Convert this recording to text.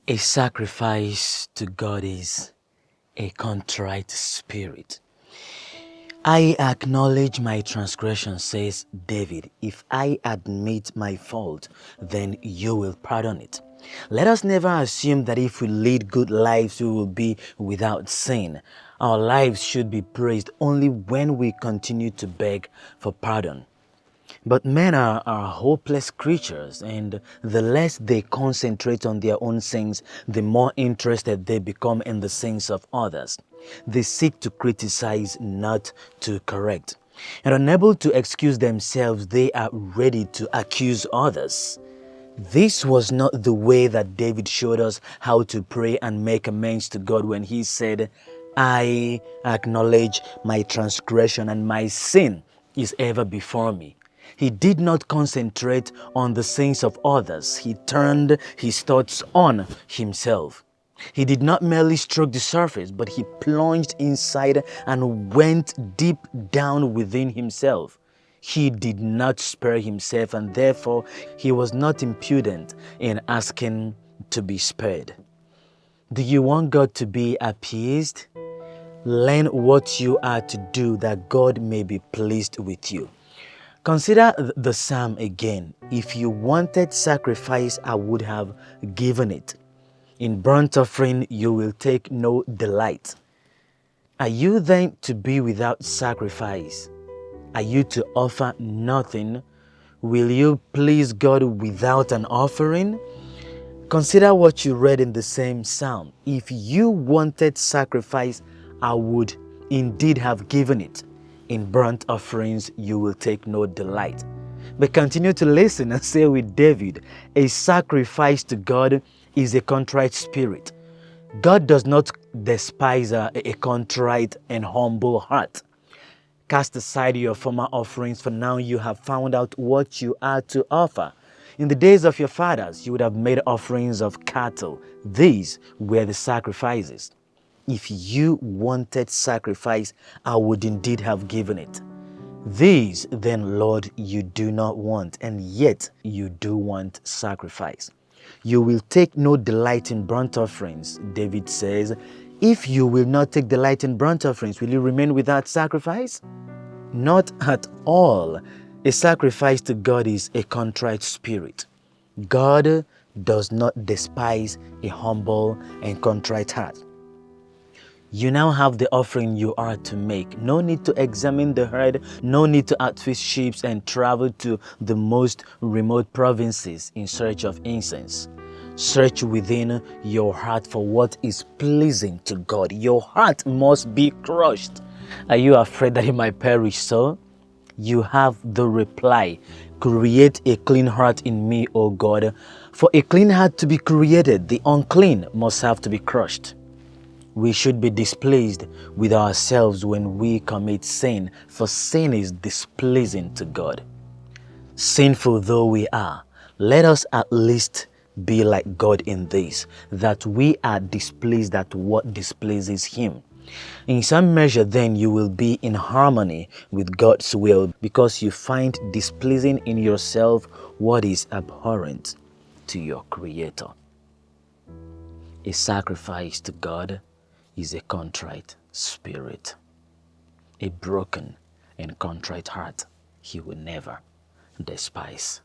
A sacrifice to God is a contrite spirit. I acknowledge my transgression, says David. If I admit my fault, then you will pardon it. Let us never assume that if we lead good lives, we will be without sin. Our lives should be praised only when we continue to beg for pardon. But men are hopeless creatures, and the less they concentrate on their own sins, the more interested they become in the sins of others. They seek to criticize, not to correct. And unable to excuse themselves, they are ready to accuse others. This was not the way that David showed us how to pray and make amends to God when he said, I acknowledge my transgression and my sin is ever before me. He did not concentrate on the sins of others. He turned his thoughts on himself. He did not merely stroke the surface, but he plunged inside and went deep down within himself. He did not spare himself, and therefore he was not impudent in asking to be spared. Do you want God to be appeased? Learn what you are to do that God may be pleased with you. Consider the psalm again. If you wanted sacrifice, I would have given it. In burnt offering, you will take no delight. Are you then to be without sacrifice? Are you to offer nothing? Will you please God without an offering? Consider what you read in the same psalm. If you wanted sacrifice, I would indeed have given it. In burnt offerings, you will take no delight. But continue to listen and say with David, a sacrifice to God is a contrite spirit. God does not despise a contrite and humble heart. Cast aside your former offerings, for now you have found out what you are to offer. In the days of your fathers, you would have made offerings of cattle. These were the sacrifices. If you wanted sacrifice, I would indeed have given it. These, then, Lord, you do not want, and yet you do want sacrifice. You will take no delight in burnt offerings, David says. If you will not take delight in burnt offerings, will you remain without sacrifice? Not at all. A sacrifice to God is a contrite spirit. God does not despise a humble and contrite heart. You now have the offering you are to make. No need to examine the herd, no need to outfit sheep and travel to the most remote provinces in search of incense. Search within your heart for what is pleasing to God. Your heart must be crushed. Are you afraid that it might perish so? You have the reply. Create a clean heart in me, O God. For a clean heart to be created, the unclean must have to be crushed. We should be displeased with ourselves when we commit sin, for sin is displeasing to God. Sinful though we are, let us at least be like God in this, that we are displeased at what displeases Him. In some measure, then, you will be in harmony with God's will, because you find displeasing in yourself what is abhorrent to your Creator. A sacrifice to God is a contrite spirit. A broken and contrite heart He will never despise.